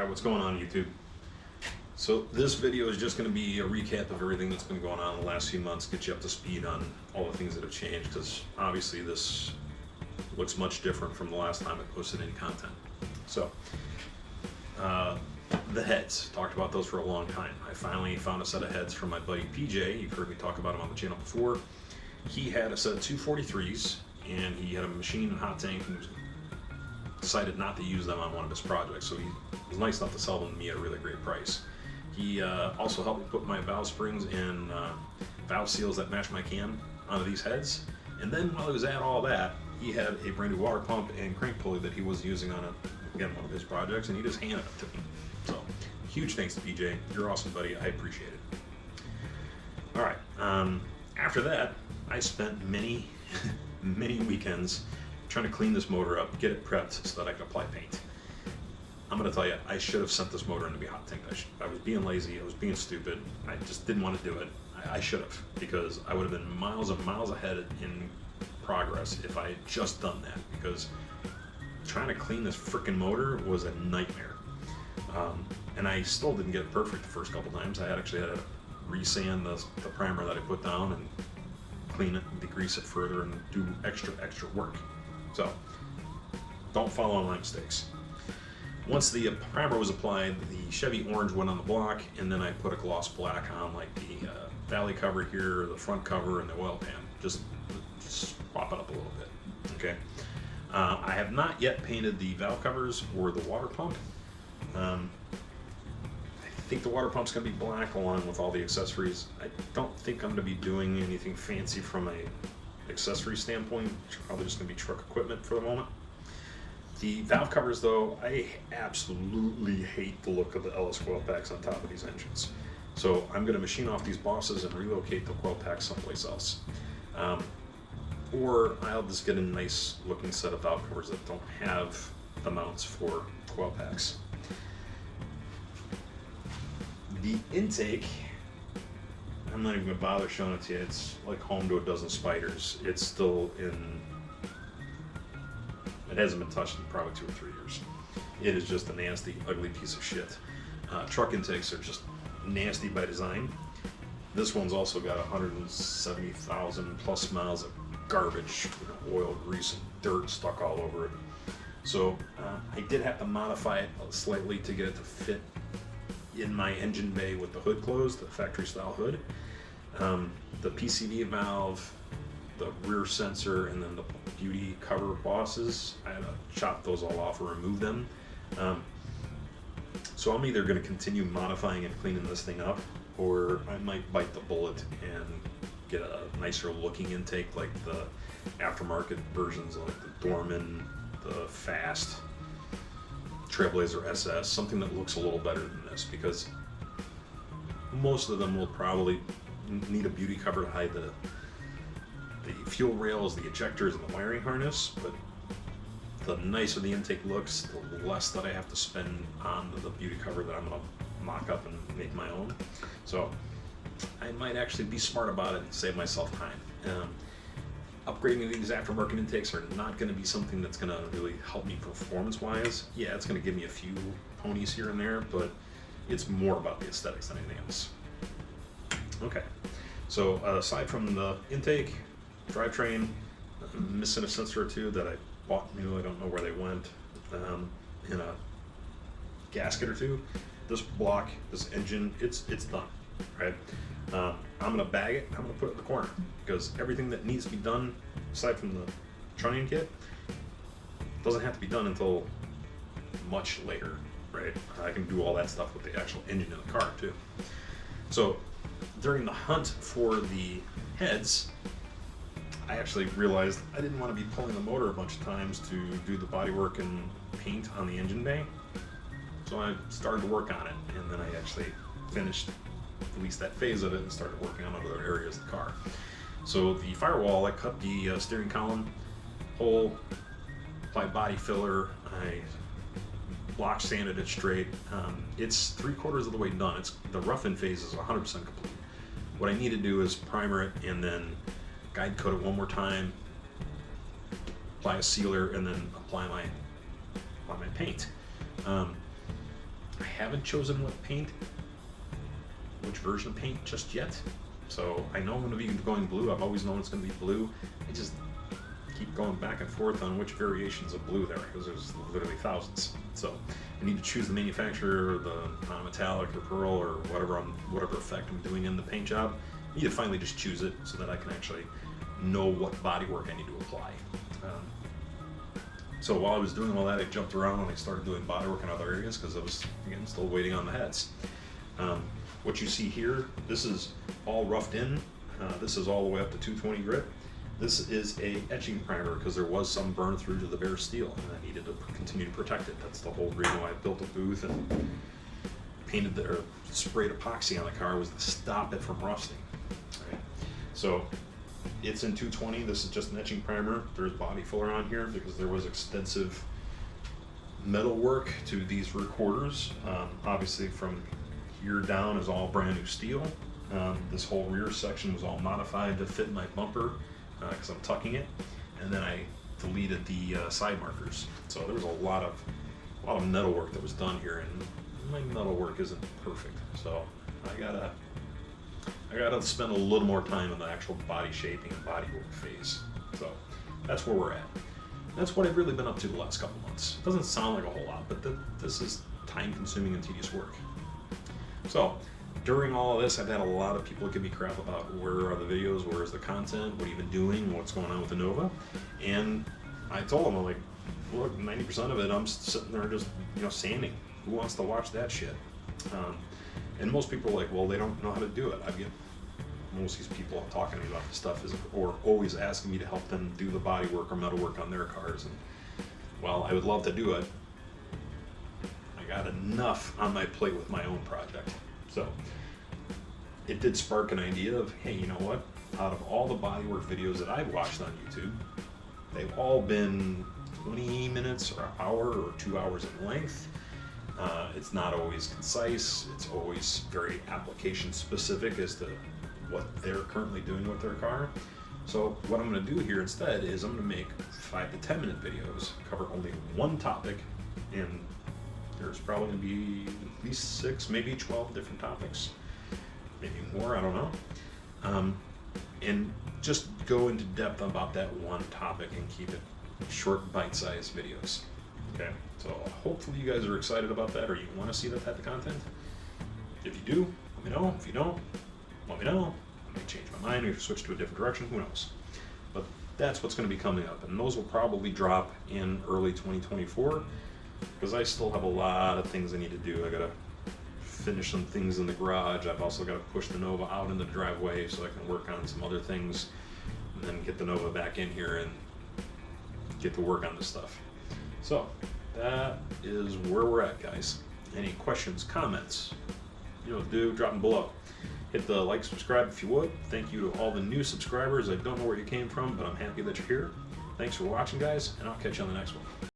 Alright, what's going on YouTube? So this video is just going to be a recap of everything that's been going on in the last few months, get you up to speed on all the things that have changed, because obviously this looks much different from the last time I posted any content. So, the heads, talked about those for a long time. I finally found a set of heads from my buddy PJ. You've heard me talk about him on the channel before. He had a set of 243s, and he had a machine and hot tank, and decided not to use them on one of his projects, so he was nice enough to sell them to me at a really great price. He also helped me put my valve springs and valve seals that match my can onto these heads, and then while he was at all that, he had a brand new water pump and crank pulley that he was using on again, one of his projects, and he just handed it to me. So, huge thanks to PJ. You're awesome, buddy. I appreciate it. Alright, after that, I spent many weekends trying to clean this motor up, get it prepped so that I could apply paint. I'm going to tell you, I should have sent this motor in to be hot tanked. I was being lazy, I was being stupid, I just didn't want to do it. I should have, because I would have been miles and miles ahead in progress if I had just done that, because trying to clean this freaking motor was a nightmare. And I still didn't get it perfect the first couple times. I actually had to resand the primer that I put down and clean it and degrease it further and do extra work. So, don't follow my mistakes. Once the primer was applied, the Chevy orange went on the block, and then I put a gloss black on, like the valley cover here, the front cover, and the oil pan. Just swap it up a little bit, okay? I have not yet painted the valve covers or the water pump. I think the water pump's going to be black along with all the accessories. I don't think I'm going to be doing anything fancy from a accessory standpoint. It's probably just going to be truck equipment for the moment. The valve covers, though, I absolutely hate the look of the Ellis coil packs on top of these engines. So I'm going to machine off these bosses and relocate the coil packs someplace else. Or I'll just get a nice looking set of valve covers that don't have the mounts for coil packs. The intake, I'm not even going to bother showing it to you. It's like home to a dozen spiders. It's still in... It hasn't been touched in probably 2 or 3 years. It is just a nasty, ugly piece of shit. Truck intakes are just nasty by design. This one's also got 170,000 plus miles of garbage, oil, grease, and dirt stuck all over it. So I did have to modify it slightly to get it to fit in my engine bay with the hood closed, the factory style hood. The PCV valve, the rear sensor, and then the beauty cover bosses, I had to chop those all off or remove them. So I'm either going to continue modifying and cleaning this thing up, or I might bite the bullet and get a nicer looking intake like the aftermarket versions, like the Dorman, the Fast, Trailblazer SS, something that looks a little better than this, because most of them will probably need a beauty cover to hide the fuel rails, the ejectors, and the wiring harness, but the nicer the intake looks, the less that I have to spend on the beauty cover that I'm going to mock up and make my own. So I might actually be smart about it and save myself time. Upgrading these aftermarket intakes are not going to be something that's going to really help me performance-wise. Yeah, it's going to give me a few ponies here and there, but it's more about the aesthetics than anything else. Okay, so aside from the intake, drivetrain, I'm missing a sensor or two that I bought new, I don't know where they went, in a gasket or two. This block, this engine, it's done, right? I'm gonna bag it, I'm gonna put it in the corner, because everything that needs to be done, aside from the trunnion kit, doesn't have to be done until much later, right? I can do all that stuff with the actual engine in the car too. So during the hunt for the heads, I actually realized I didn't want to be pulling the motor a bunch of times to do the bodywork and paint on the engine bay. So I started to work on it, and then I actually finished at least that phase of it and started working on other areas of the car. So the firewall, I cut the steering column hole, applied body filler, I block sanded it straight. It's 3/4 of the way done. The rough-in phase is 100% complete. What I need to do is primer it and then guide coat it one more time, apply a sealer, and then apply my paint. I haven't chosen what paint, which version of paint just yet. So I know I'm going to be going blue. I've always known it's going to be blue. I just keep going back and forth on which variations of blue there are, because there's literally thousands. So I need to choose the manufacturer, the non-metallic or pearl or whatever effect I'm doing in the paint job. I need to finally just choose it so that I can actually know what bodywork I need to apply. So while I was doing all that, I jumped around and I started doing bodywork in other areas because I was, again, still waiting on the heads. What you see here, this is all roughed in. This is all the way up to 220 grit. This is a etching primer because there was some burn through to the bare steel and I needed to continue to protect it. That's the whole reason why I built a booth and painted or sprayed epoxy on the car, was to stop it from rusting. Right? So it's in 220. This is just an etching primer. There's body filler on here because there was extensive metal work to these recorders. Obviously from here down is all brand new steel. This whole rear section was all modified to fit my bumper because I'm tucking it, and then I deleted the side markers. So there was a lot of metal work that was done here, and my metal work isn't perfect. So I gotta spend a little more time on the actual body shaping and body work phase. So that's where we're at. That's what I've really been up to the last couple months. It doesn't sound like a whole lot, but this is time-consuming and tedious work. So during all of this, I've had a lot of people give me crap about where are the videos, where's the content, what have you been doing, what's going on with the Nova, and I told them, I'm like, look, 90% of it, I'm sitting there just, sanding. Who wants to watch that shit? And most people are like, well, they don't know how to do it. I get most of these people talking to me about this stuff or always asking me to help them do the body work or metal work on their cars. And well, I would love to do it. I got enough on my plate with my own project. So it did spark an idea of, hey, you know what? Out of all the bodywork videos that I've watched on YouTube, they've all been 20 minutes or an hour or 2 hours in length. It's not always concise. It's always very application specific as to what they're currently doing with their car. So what I'm going to do here instead is I'm going to make 5 to 10 minute videos, cover only one topic, and there's probably going to be at least 6, maybe 12 different topics, maybe more, I don't know. And just go into depth about that one topic and keep it short, bite-sized videos. Okay, so hopefully you guys are excited about that, or you want to see that type of content. If you do, let me know. If you don't, let me know. I may change my mind or switch to a different direction, who knows. But that's what's going to be coming up, and those will probably drop in early 2024, because I still have a lot of things I need to do. I got to finish some things in the garage. I've also got to push the Nova out in the driveway so I can work on some other things, and then get the Nova back in here and get to work on this stuff. So that is where we're at, guys. Any questions, comments, drop them below. Hit the like, subscribe if you would. Thank you to all the new subscribers. I don't know where you came from, but I'm happy that you're here. Thanks for watching, guys, and I'll catch you on the next one.